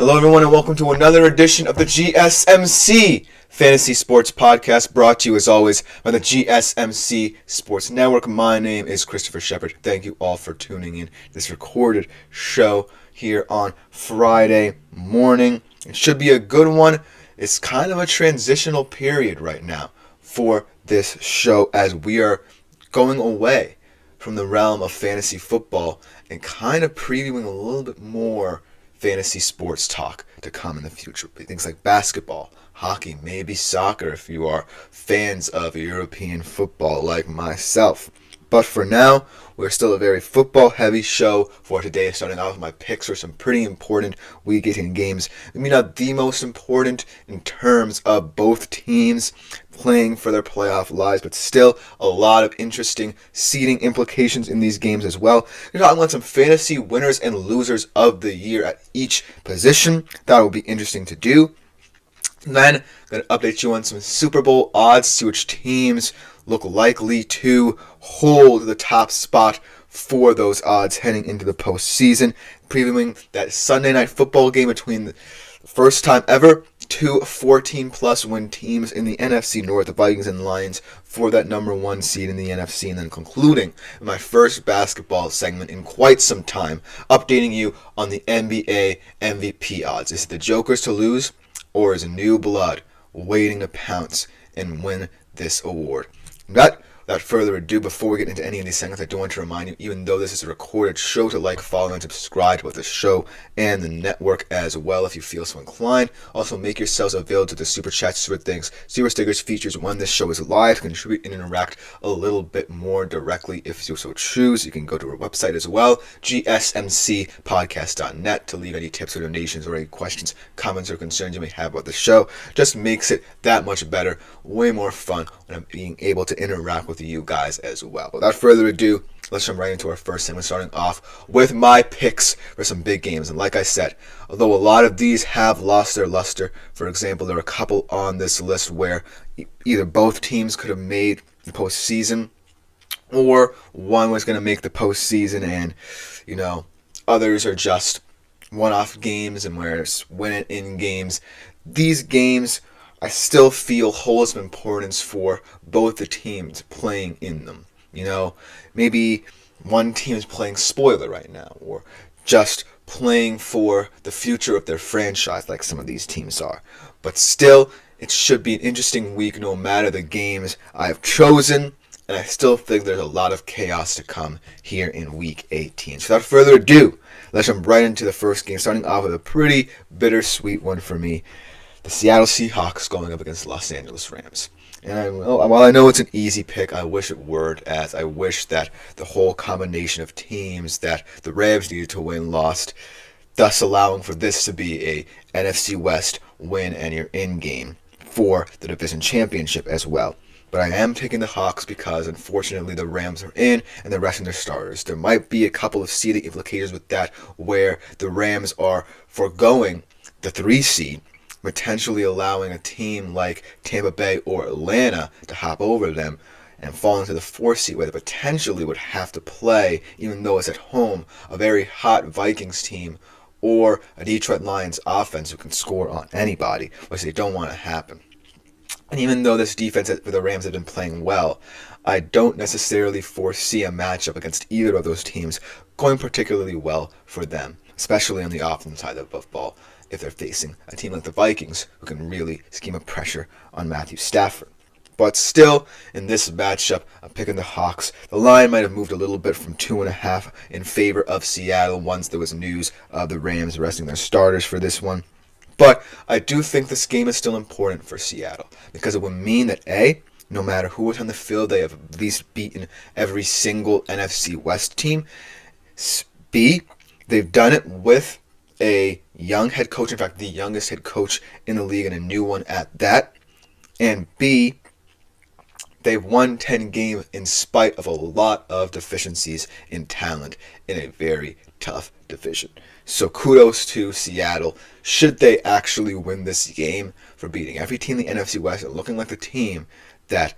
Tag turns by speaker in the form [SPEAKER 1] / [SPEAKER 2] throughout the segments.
[SPEAKER 1] Hello, everyone, and welcome to another edition of the GSMC Fantasy Sports Podcast, brought to you, as always, by the GSMC Sports Network. My name is Christopher Shepard. Thank you all for tuning in to this recorded show here on Friday morning. It should be a good one. It's kind of a transitional period right now for this show as we are going away from the realm of fantasy football and kind of previewing a little bit more fantasy sports talk to come in the future. Things like basketball, hockey, maybe soccer if you are fans of European football like myself. But for now, we're still a very football-heavy show for today, starting off with my picks for some pretty important Week 18 games. Maybe not the most important in terms of both teams playing for their playoff lives, but still a lot of interesting seeding implications in these games as well. We're talking about some fantasy winners and losers of the year at each position. That will be interesting to do. Then, I'm going to update you on some Super Bowl odds, see which teams look likely to hold the top spot for those odds heading into the postseason. Previewing that Sunday night football game between the first time ever two 14-plus win teams in the NFC North, the Vikings and Lions, for that number one seed in the NFC. And then concluding my first basketball segment in quite some time, updating you on the NBA MVP odds. Is it the Jokers to lose, or is it new blood waiting to pounce and win this award? Without further ado, before we get into any of these segments, I do want to remind you, even though this is a recorded show, to like, follow, and subscribe to both the show and the network as well if you feel so inclined. Also, make yourselves available to the Super Chats, Super Things, Super Stickers features when this show is live. Contribute and interact a little bit more directly if you so choose. You can go to our website as well, gsmcpodcast.net, to leave any tips or donations or any questions, comments, or concerns you may have about the show. Just makes it that much better, way more fun when I'm being able to interact with you guys as well. Without further ado, let's jump right into our first segment, starting off with my picks for some big games. And like I said, although a lot of these have lost their luster, for example, there are a couple on this list where either both teams could have made the postseason, or one was going to make the postseason and, others are just one-off games and where it's win-it-in games. These games, I still feel hold some importance for both the teams playing in them. Maybe one team is playing spoiler right now, or just playing for the future of their franchise like some of these teams are. But still, it should be an interesting week no matter the games I have chosen, and I still think there's a lot of chaos to come here in Week 18. So without further ado, let's jump right into the first game, starting off with a pretty bittersweet one for me. The Seattle Seahawks going up against the Los Angeles Rams. And while I know it's an easy pick, I wish it weren't, as I wish that the whole combination of teams that the Rams needed to win lost, thus allowing for this to be a NFC West win and you're in game for the division championship as well. But I am taking the Hawks because, unfortunately, the Rams are in and they're resting their starters. There might be a couple of seeding implications with that where the Rams are foregoing the 3 seed, potentially allowing a team like Tampa Bay or Atlanta to hop over them and fall into the 4 seed, where they potentially would have to play, even though it's at home, a very hot Vikings team or a Detroit Lions offense who can score on anybody, which they don't want to happen. And even though this defense for the Rams have been playing well, I don't necessarily foresee a matchup against either of those teams going particularly well for them, especially on the offensive side of the football, if they're facing a team like the Vikings who can really scheme up pressure on Matthew Stafford. But still, in this matchup, I'm picking the Hawks. The line might have moved a little bit from 2.5 in favor of Seattle once there was news of the Rams resting their starters for this one. But I do think this game is still important for Seattle because it would mean that A, no matter who is on the field, they have at least beaten every single NFC West team. B, they've done it with a young head coach, in fact, the youngest head coach in the league and a new one at that. And B, they've won 10 games in spite of a lot of deficiencies in talent in a very tough division. So kudos to Seattle, should they actually win this game, for beating every team in the NFC West and looking like the team that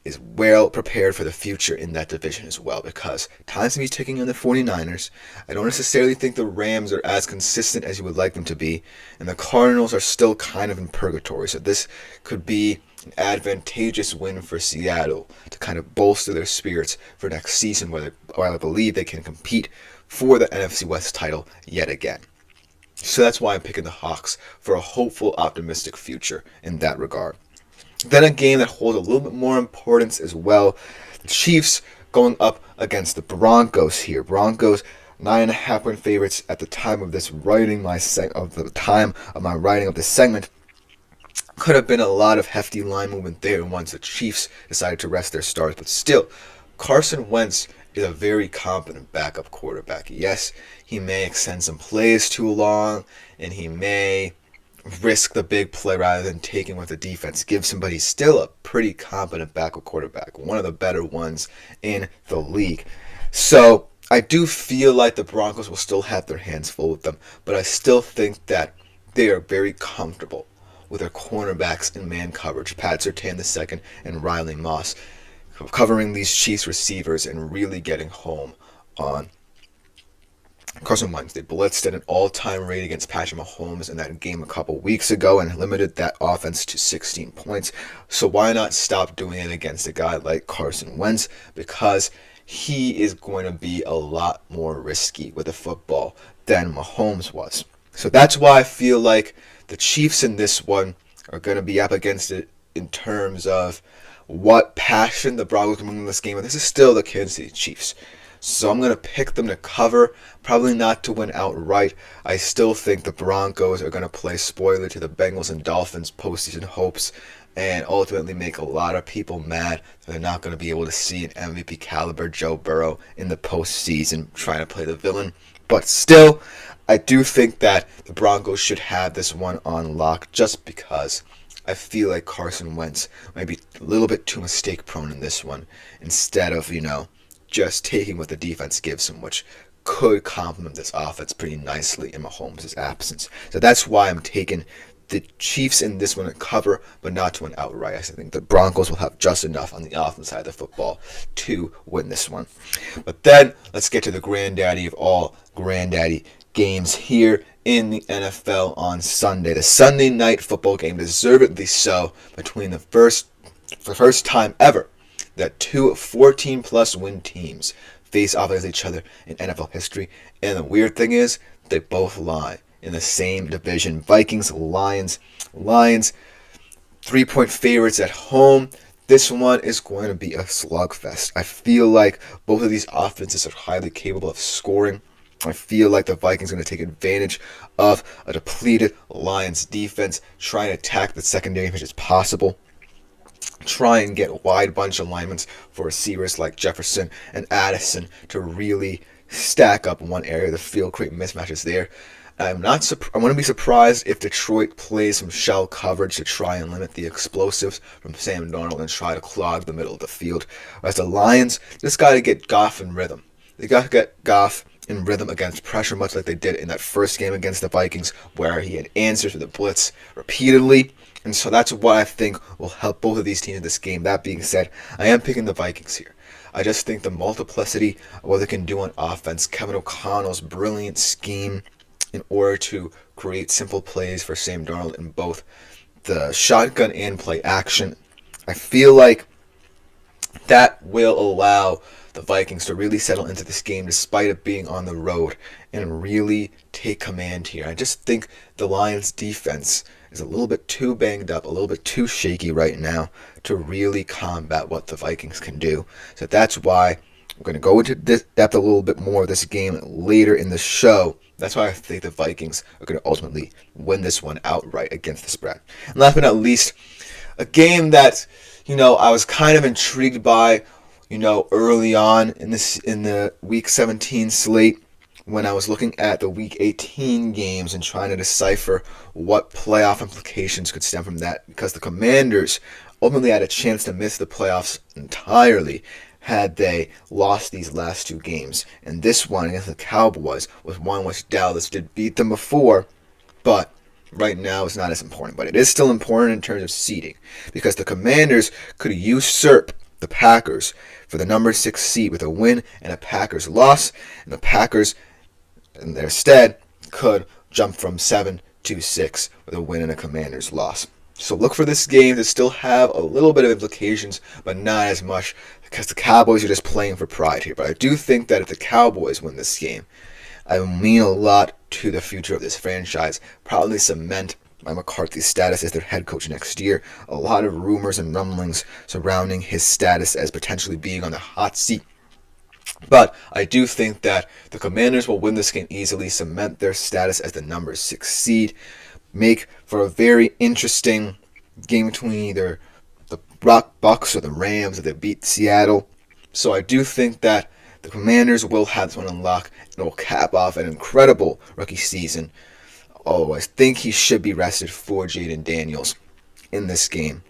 [SPEAKER 1] is well prepared for the future in that division as well, because time's going to be ticking on the 49ers. I don't necessarily think the Rams are as consistent as you would like them to be, and the Cardinals are still kind of in purgatory. So this could be an advantageous win for Seattle to kind of bolster their spirits for next season, where I believe they can compete for the NFC West title yet again. So that's why I'm picking the Hawks for a hopeful, optimistic future in that regard. Then a game that holds a little bit more importance as well. The Chiefs going up against the Broncos here. Broncos 9.5-point favorites at the time of this writing, my writing of this segment. Could have been a lot of hefty line movement there once the Chiefs decided to rest their stars, but still, Carson Wentz is a very competent backup quarterback. Yes, he may extend some plays too long, and he may risk the big play rather than taking what the defense gives him, but he's still a pretty competent backup quarterback, one of the better ones in the league. So I do feel like the Broncos will still have their hands full with them, but I still think that they are very comfortable with their cornerbacks in man coverage, Pat Surtain II and Riley Moss, covering these Chiefs receivers and really getting home on Carson Wentz. They blitzed at an all-time rate against Patrick Mahomes in that game a couple weeks ago and limited that offense to 16 points. So why not stop doing it against a guy like Carson Wentz? Because he is going to be a lot more risky with the football than Mahomes was. So that's why I feel like the Chiefs in this one are going to be up against it in terms of what passion the Broncos can bring in this game. And this is still the Kansas City Chiefs. So I'm going to pick them to cover, probably not to win outright. I still think the Broncos are going to play spoiler to the Bengals and Dolphins postseason hopes and ultimately make a lot of people mad that they're not going to be able to see an MVP caliber Joe Burrow in the postseason trying to play the villain. But still, I do think that the Broncos should have this one on lock just because I feel like Carson Wentz might be a little bit too mistake prone in this one instead of, just taking what the defense gives him, which could complement this offense pretty nicely in Mahomes' absence. So that's why I'm taking the Chiefs in this one to cover, but not to win outright. I think the Broncos will have just enough on the offense side of the football to win this one. But then let's get to the granddaddy of all granddaddy games here in the NFL on Sunday. The Sunday night football game, deservedly so, between the first time ever that two 14-plus win teams face off against each other in NFL history. And the weird thing is, they both lie in the same division. Vikings, Lions, 3-point favorites at home. This one is going to be a slugfest. I feel like both of these offenses are highly capable of scoring. I feel like the Vikings are going to take advantage of a depleted Lions defense, try and attack the secondary as much as possible. Try and get a wide bunch of alignments for receivers like Jefferson and Addison to really stack up in one area of the field, create mismatches there. I wouldn't be surprised if Detroit plays some shell coverage to try and limit the explosives from Sam Darnold and try to clog the middle of the field. Whereas the Lions just got to get Goff in rhythm. They got to get Goff in rhythm against pressure, much like they did in that first game against the Vikings, where he had answered to the blitz repeatedly. And so that's what I think will help both of these teams in this game. That being said, I am picking the Vikings here. I just think the multiplicity of what they can do on offense, Kevin O'Connell's brilliant scheme in order to create simple plays for Sam Darnold in both the shotgun and play action, I feel like that will allow the Vikings to really settle into this game despite it being on the road and really take command here. I just think the Lions defense is a little bit too banged up, a little bit too shaky right now to really combat what the Vikings can do. So that's why I'm going to go into this depth a little bit more of this game later in the show. That's why I think the Vikings are going to ultimately win this one outright against the spread. And last but not least, a game that, I was kind of intrigued by, early on in the Week 17 slate when I was looking at the Week 18 games and trying to decipher what playoff implications could stem from that, because the Commanders ultimately had a chance to miss the playoffs entirely had they lost these last two games. And this one against the Cowboys was one which Dallas did beat them before, but right now it's not as important. But it is still important in terms of seeding, because the Commanders could usurp the Packers for the number 6 seed with a win and a Packers loss, and the Packers in their stead could jump from 7 to 6 with a win and a Commanders loss. So look for this game to still have a little bit of implications, but not as much, because the Cowboys are just playing for pride here. But I do think that if the Cowboys win this game, it will mean a lot to the future of this franchise. Probably cement Mike McCarthy's status as their head coach next year. A lot of rumors and rumblings surrounding his status as potentially being on the hot seat. But I do think that the Commanders will win this game easily, cement their status as the number 6 seed, make for a very interesting game between either the Bucks or the Rams if they beat Seattle. So I do think that the Commanders will have this one on lock and will cap off an incredible rookie season. Oh, I think he should be rested for Jaden Daniels in this game,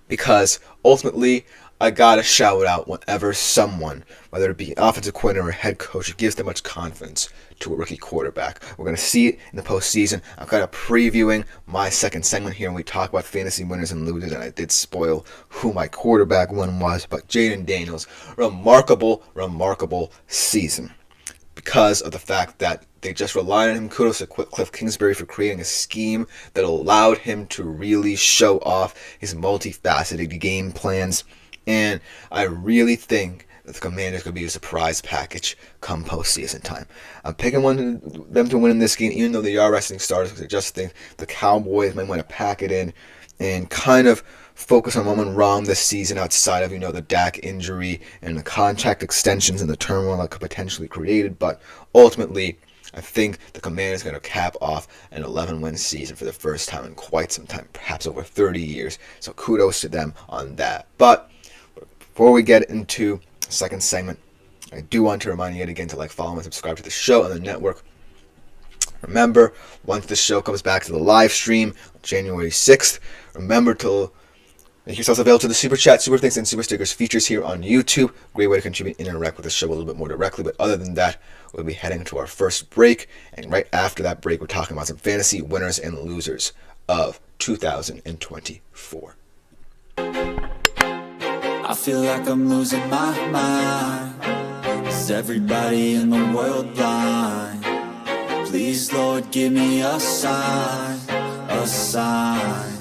[SPEAKER 1] because ultimately I gotta shout out whenever someone, whether it be an offensive coordinator or head coach, gives them much confidence to a rookie quarterback. We're going to see it in the postseason. I'm kind of previewing my second segment here when we talk about fantasy winners and losers, and I did spoil who my quarterback one was, but Jaden Daniels, remarkable season because of the fact that they just relied on him. Kudos to Cliff Kingsbury for creating a scheme that allowed him to really show off his multifaceted game plans. And I really think that the Commanders could be a surprise package come postseason time. I'm picking them to win in this game, even though they are resting starters, because I just think the Cowboys might want to pack it in and kind of focus on what went wrong this season outside of, the Dak injury and the contract extensions and the turmoil that could potentially created. But ultimately, I think the Commanders are going to cap off an 11-win season for the first time in quite some time, perhaps over 30 years. So kudos to them on that. But before we get into the second segment, I do want to remind you yet again to follow, and subscribe to the show on the network. Remember, once the show comes back to the live stream on January 6th, remember to make yourselves available to the Super Chat, Super Thanks, and Super Stickers features here on YouTube. Great way to contribute and interact with the show a little bit more directly. But other than that, we'll be heading to our first break. And right after that break, we're talking about some fantasy winners and losers of 2024.
[SPEAKER 2] I feel like I'm losing my mind. Is everybody in the world blind? Please, Lord, give me a sign, a sign.